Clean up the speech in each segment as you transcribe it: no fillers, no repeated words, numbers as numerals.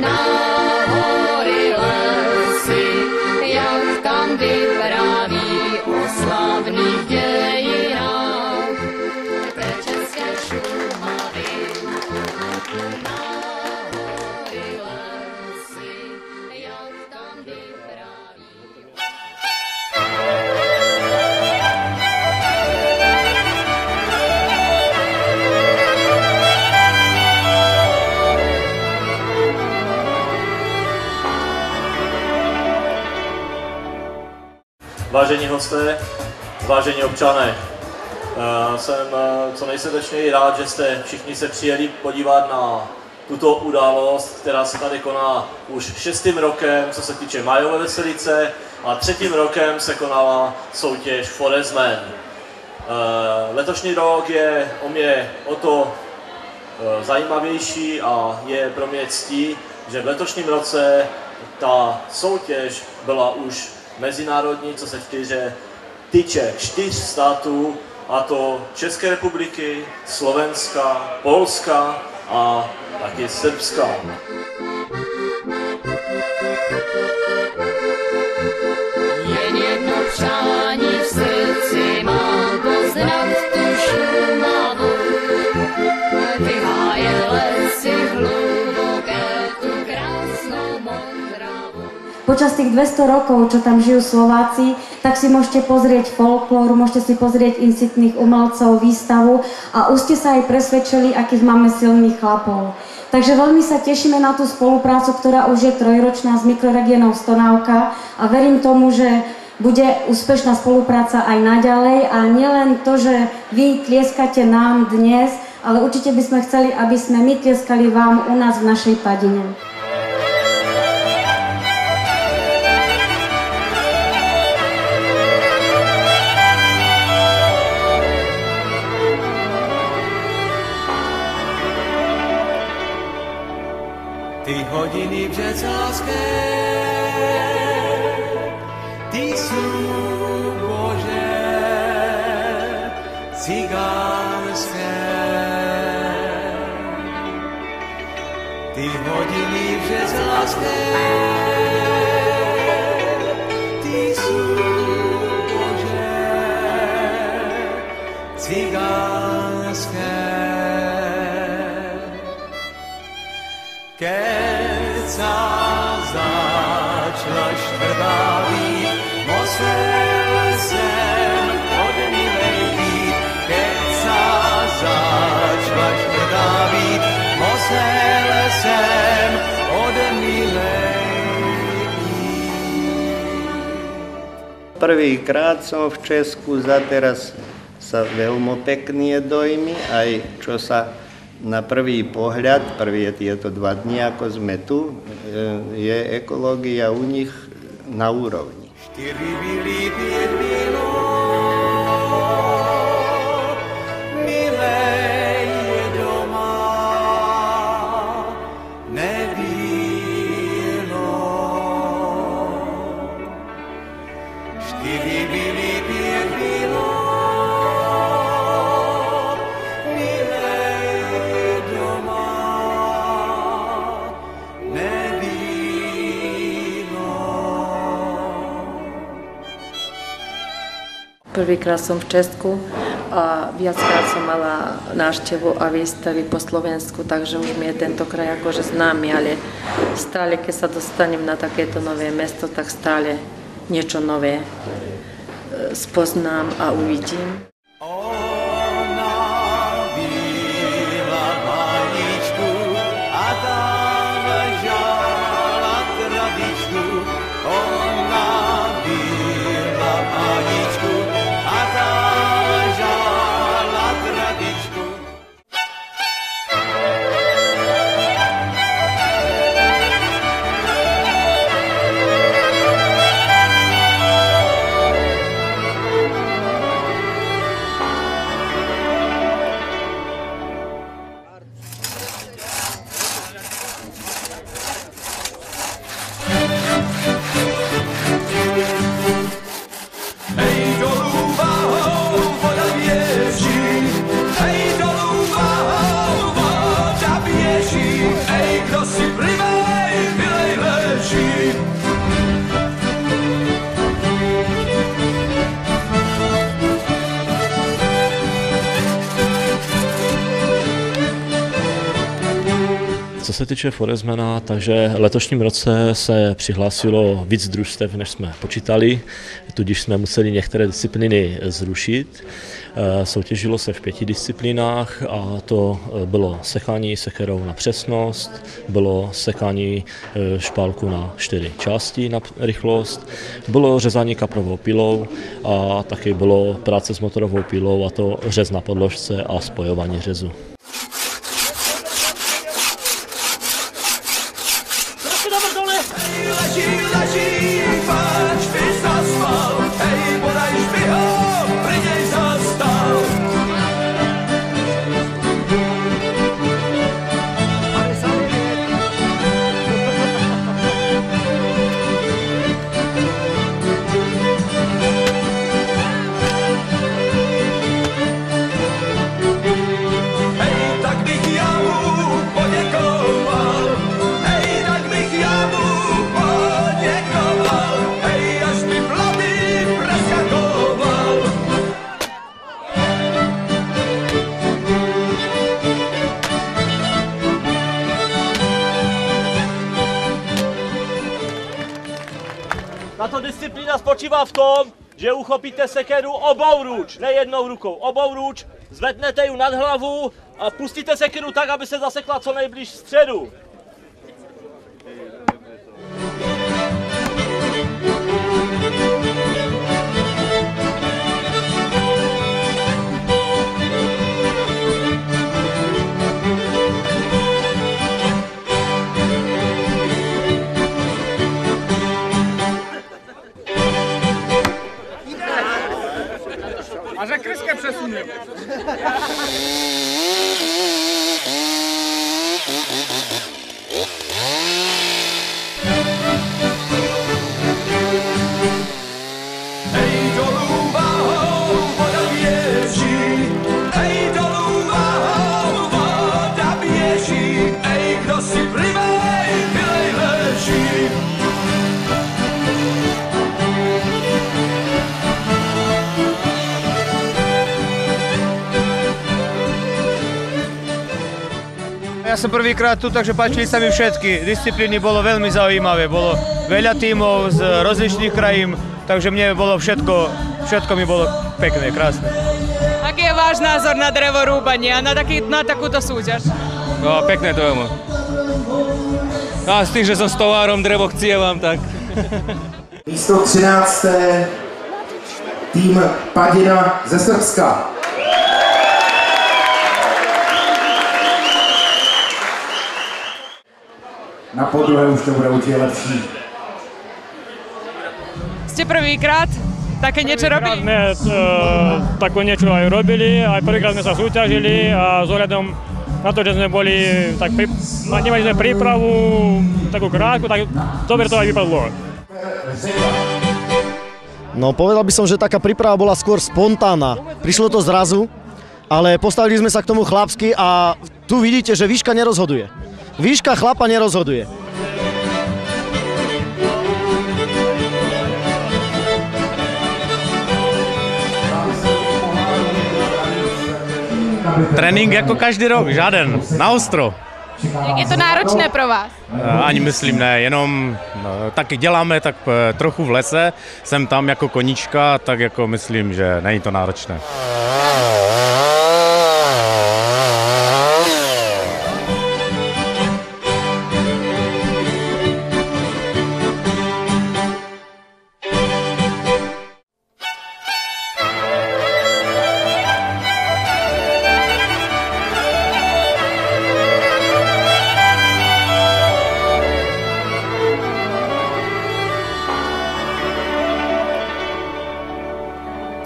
na hory lesy, jak tam vypráví o slavných dějinách té české Šumavy. Na hory lesy, jak tam vypráví. Vážení hosté, vážení občané, jsem co nejsrdečněji rád, že jste všichni se přijeli podívat na tuto událost, která se tady koná už 6. rokem, co se týče Májové veselice, a 3. rokem se konala soutěž Forestman. Letošní rok je o to zajímavější a je pro mě ctí, že v letošním roce ta soutěž byla už mezinárodní, co se týče 4 států, a to České republiky, Slovenska, Polska a taky Srbska. Jen jedno přání v srdci mám, poznat tu Šumavu, ty háje lesy hluboké, tu krásnou Modravu. Počas tých 200 rokov, čo tam žijú Slováci, tak si môžete pozrieť folklór, môžete si pozrieť incitných umelcov, výstavu a už ste sa aj presvedčili, akých máme silných chlapov. Takže veľmi sa tešíme na tú spoluprácu, ktorá už je 3-ročná s mikroregiónom Stonávka a verím tomu, že bude úspešná spolupráca aj naďalej a nielen to, že vy tlieskate nám dnes, ale určite by sme chceli, aby sme my tlieskali vám u nás v našej Padine. Ty hodiny břeclavské, ty sú Bože cigánské. Ty hodiny břeclavské, ty sú Bože cigánské. Keď sa začala štrbávý, musel sem od milej být. Keď sa začala štrbávý, musel sem od milej být. Prvýkrát som v Česku, zateraz sa veľmi pekne dojmy, aj čo sa na prvý pohľad, prvé tieto 2 dni, ako sme tu, je ekológia u nich na úrovni. 4 byli, 5 bylo, milej je doma, nebylo. 4 byli, 5 bylo, Prvýkrát som v Česku a viackrát som mala návštevu a výstavy po Slovensku, takže už mi je tento kraj akože známy, ale stále, keď sa dostanem na takéto nové mesto, tak stále niečo nové spoznám a uvidím. Co se týče Forestmana, takže letošním roce se přihlásilo víc družstev, než jsme počítali, tudíž jsme museli některé disciplíny zrušit. Soutěžilo se v 5 disciplínách a to bylo sekání sekerou na přesnost, bylo sekání špálku na 4 části na rychlost, bylo řezání kaprovou pilou a taky bylo práce s motorovou pilou, a to řez na podložce a spojování řezu. Tato disciplína spočívá v tom, že uchopíte sekeru obou ruč, ne jednou rukou, obou ruč, zvednete ji nad hlavu a pustíte sekeru tak, aby se zasekla co nejblíž středu. A že kryske přesunem. Hej dolů váhou, voda běží. Hej dolů váhou, voda běží. Ej, kdo si plivej, vylej leží. Ja som prvýkrát tu, takže páčili sa mi všetky. Disciplíny bolo veľmi zaujímavé, bolo veľa tímov z rozličných krajín, takže mne bolo všetko mi bolo pekné, krásne. Aký je váš názor na drevorúbanie a na takúto súťaž? No, pekné to je. A s tým, že som s továrom drevo chcievam, tak... Místo 13. tým Padina ze Srbska. Na podruhé už to bude určite lepší. Ste prvýkrát také niečo robili? My také niečo aj robili, aj prvýkrát sme sa súťažili a s ohľadom na to, že sme boli, tak nemali sme prípravu takú krátku, tak dobre to aj vypadlo. No povedal by som, že taká príprava bola skôr spontánna. Prišlo to zrazu, ale postavili sme sa k tomu chlapsky a tu vidíte, že výška nerozhoduje. Výška chlapa nerozhoduje. Trénink jako každý rok, žáden, na ostro. Jak je to náročné pro vás? Ani myslím ne, jenom taky děláme tak trochu v lese, jsem tam jako koníčka, tak jako myslím, že není to náročné.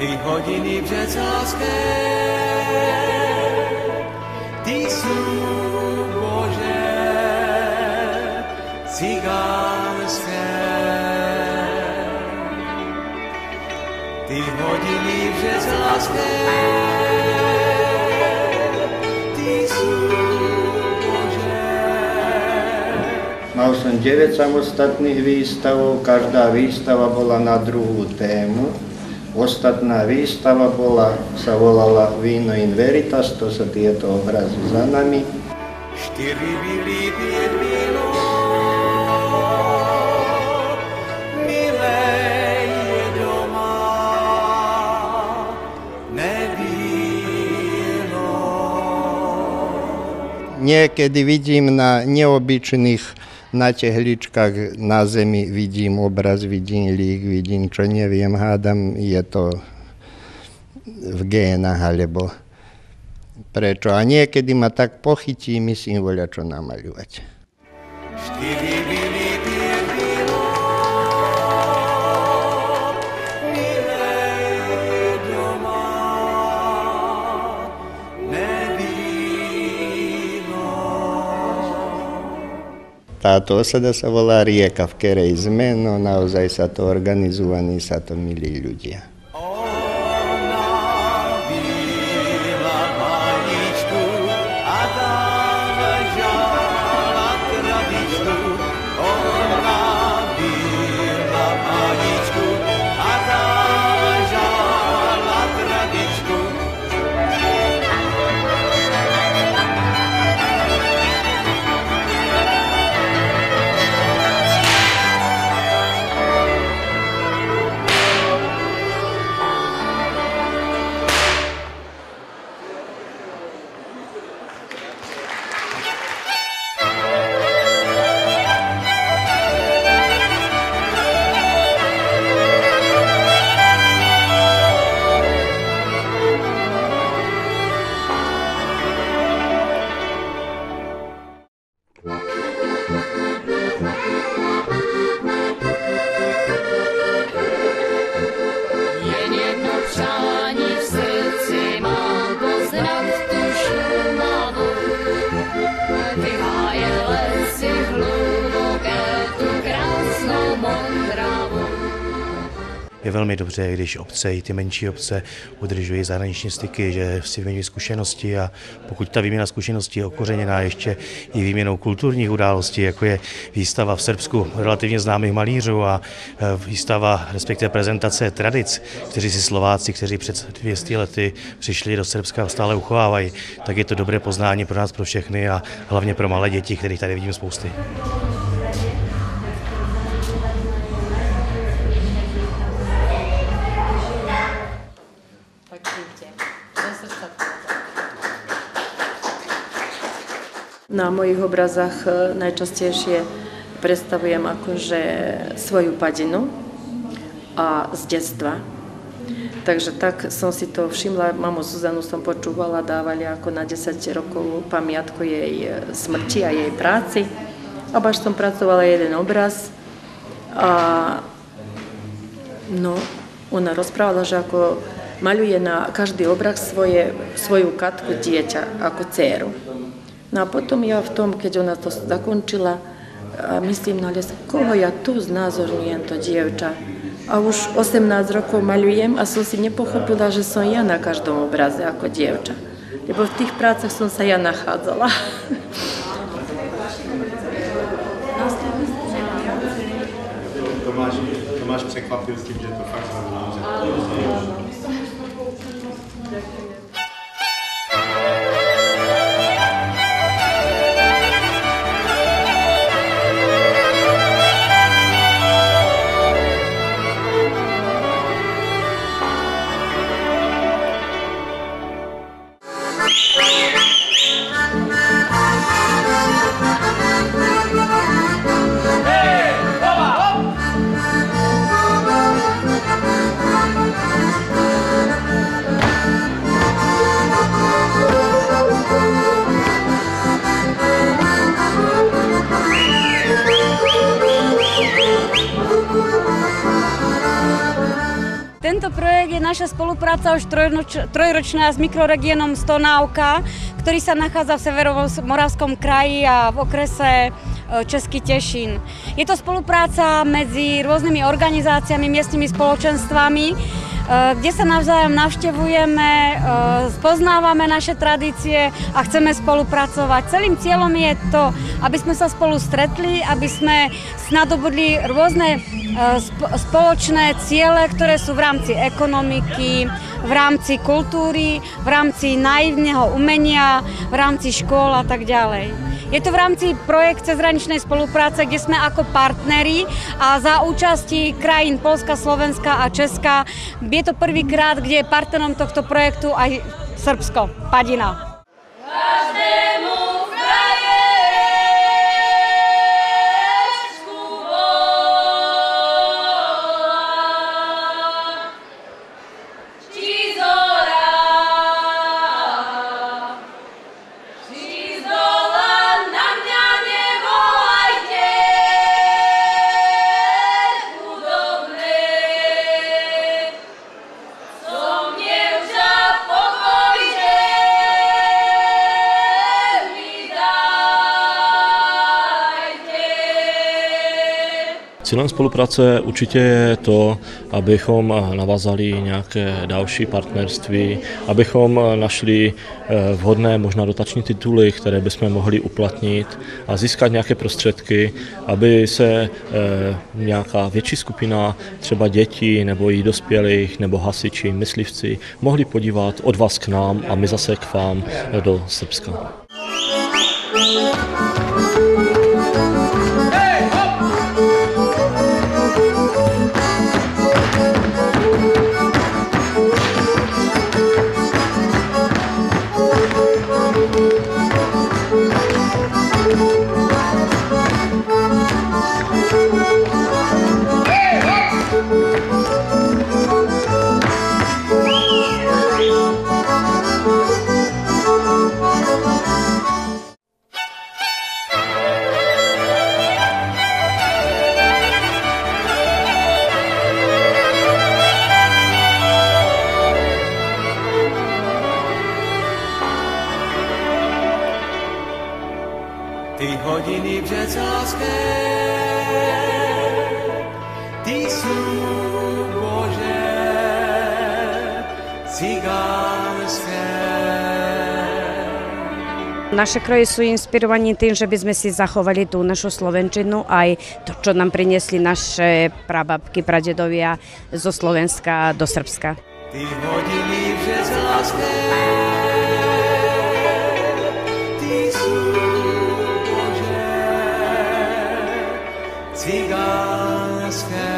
Ty hodiny břeclavské, ty sú Bože, cigánské. Ty hodiny břeclavské, ty sú Bože. Mal som 9 samostatných výstavov, každá výstava bola na druhú tému. Ostatná výstava sa volala Vino in Veritas, to sú tieto obrazy za nami. 4 byly, 5 bylo, milé je doma, nebylo. Niekedy vidím na neobyčných na tehličkách na zemi, vidím obraz, vidím lík, vidím čo neviem, hádam, je to v génach, alebo prečo. A niekedy ma tak pochytí, myslím, voľa čo namaľovať. 4 byly, 5 bylo, milé je doma, nebylo. Táto osada sa volá Rieka, v ktorej sme, no naozaj sa to organizovaní, sa to milí ľudia. Je velmi dobře, když obce, i ty menší obce udržují zahraniční styky, že si vyměňují zkušenosti a pokud ta výměna zkušeností je okořeněná ještě i výměnou kulturních událostí, jako je výstava v Srbsku relativně známých malířů a výstava, respektive prezentace tradic, kteří si Slováci, kteří před 200 lety přišli do Srbska a stále uchovávají, tak je to dobré poznání pro nás, pro všechny a hlavně pro malé děti, kterých tady vidím spousty. Na mojich obrazách najčastejšie predstavujem akože svoju padinu a z detstva. Takže tak som si to všimla, mamu Zuzanu som počúvala, dávali ako na 10 rokov pamiatku jej smrti a jej práci. A baš som pracovala jeden obraz a no, ona rozprávala, že ako maľuje na každý obraz svoju Katku dieťa, ako dceru. No a potom ja v tom, keď ona to zakončila, myslím, no ale koho ja tu znázorňujem to dievča. A už 18 rokov maľujem a som si nepochopila, že som ja na každom obraze ako dievča. Lebo v tých prácach som sa ja nachádzala. Tomáš překvapil s tím, že to fakt znamená. Tento projekt je naša spolupráca už trojročná s mikroregiónom Stonávka, ktorý sa nachádza v Severomoravskom kraji a v okrese Český Tešín. Je to spolupráca medzi rôznymi organizáciami, miestnymi spoločenstvami, kde sa navzájom navštevujeme, spoznávame naše tradície a chceme spolupracovať. Celým cieľom je to, aby sme sa spolu stretli, aby sme nadobudli rôzne spoločné ciele, ktoré sú v rámci ekonomiky, v rámci kultúry, v rámci naivného umenia, v rámci škôl a tak ďalej. Je to v rámci projekt cezhraničnej spolupráce, kde sme ako partneri a za účasti krajín Poľska, Slovenska a Česka. Je to prvýkrát, kde je partnerom tohto projektu aj Srbsko, Padina. Cílem spolupráce určitě je to, abychom navázali nějaké další partnerství, abychom našli vhodné možná dotační tituly, které bychom mohli uplatnit a získat nějaké prostředky, aby se nějaká větší skupina, třeba dětí nebo i dospělých, nebo hasiči, myslivci, mohli podívat od vás k nám a my zase k vám do Srbska. Ty hodiny břeclavské, ty sú Bože, cigánske. Naše kroje sú inspirovaní tým, že by sme si zachovali tú našu slovenčinu, aj to, čo nám priniesli naše prababky, pradedovia zo Slovenska do Srbska. Ty hodiny břeclavské, ty sú cigánske.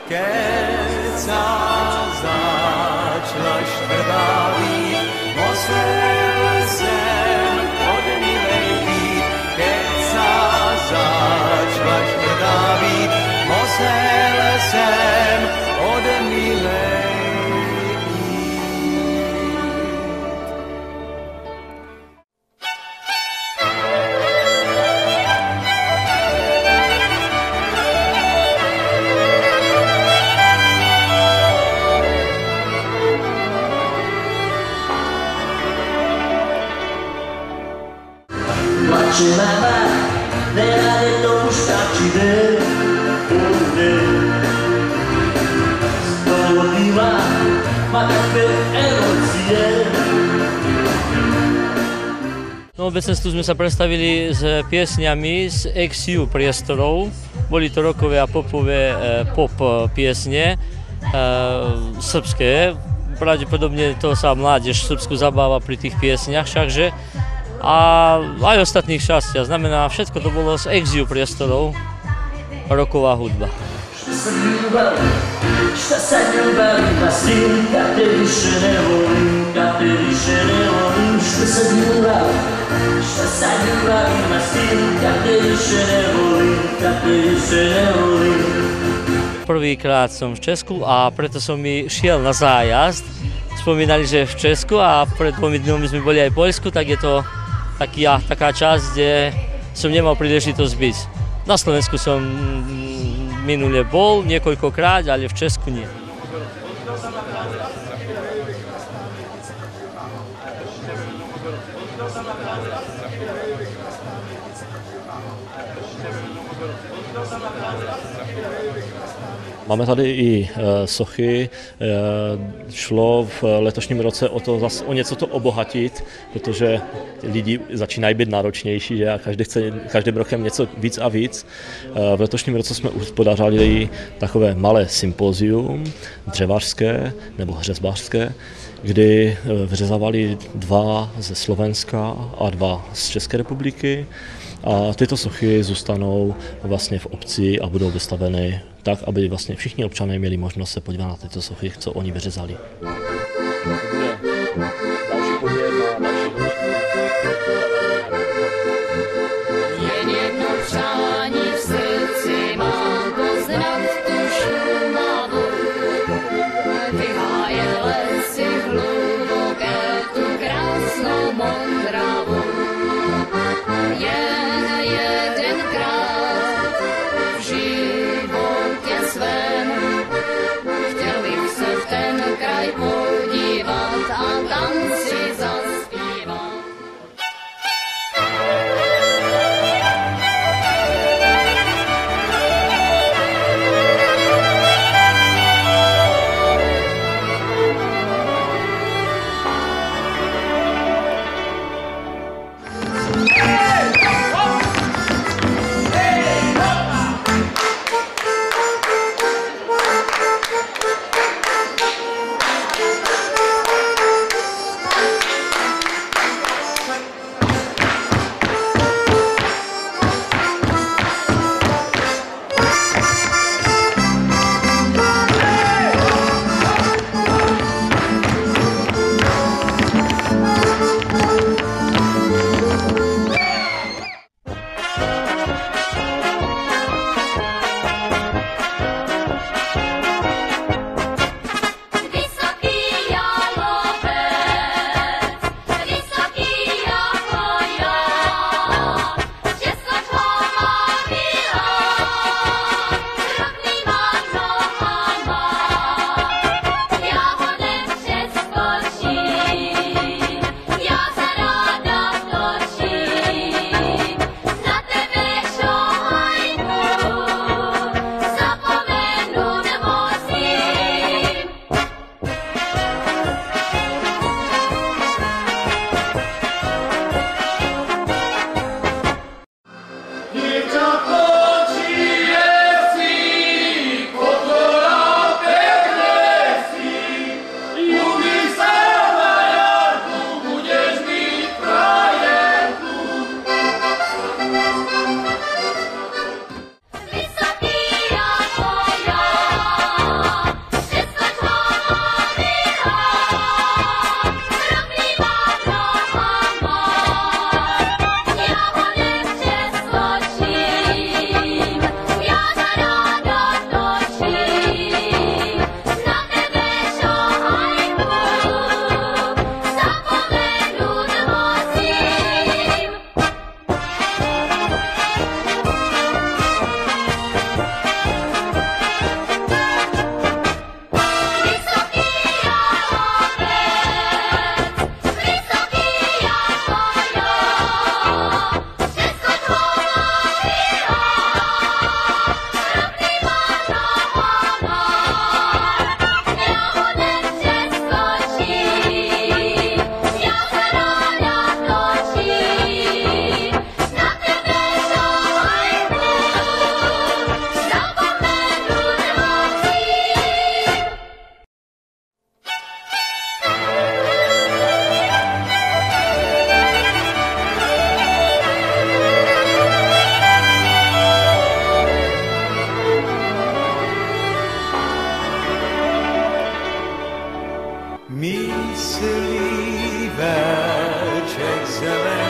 Keď sa začala štvrtá být, musel sem od milej být. Keď sa začala štvrtá být, musel sem od milej. No, obecenstvu sme sa predstavili s piesňami z ex-ju priestorov. Boli to rockové a popové pop piesne srbské. Pravdepodobne to sa mládež v Srbsku zabáva pri tých piesniach všakže. A aj ostatných šťastia. Znamená, všetko to bolo z ex-ju priestorov, rocková hudba. Šta sa ljubavi pastim, kad te više ne volim, kad te više ne volim. Šta sa ljubavi pastim, kad te više ne volim, kad te više ne volim. Prvýkrát som v Česku a preto som mi šiel na zájazd. Spomínali, že v Česku a pred 2 dňami sme boli aj v Poľsku, tak je to taká časť, kde som nemal príležitosť byť. Na Slovensku som minule bol niekoľkokrát, ale v Česku nie. Máme tady i sochy. Šlo v letošním roce o to o něco to obohatit, protože lidi začínají být náročnější, že? A každý chce každým rokem něco víc a víc. V letošním roce jsme uspořádali takové malé sympózium dřevařské nebo řezbářské, kdy vyřezávali 2 ze Slovenska a 2 z České republiky. A tyto sochy zůstanou vlastně v obci a budou vystaveny tak, aby vlastně všichni občané měli možnost se podívat na tyto sochy, co oni vyřezali. Jen jedno přání v srdci mám, poznat tu Šumavu. Vyháje lesy hluboké, tu krásnou Modravu. Jen jedenkrát v životě svém chtěl bych se v ten kraj podívat a tam si zaspívat. Myslí večer zelený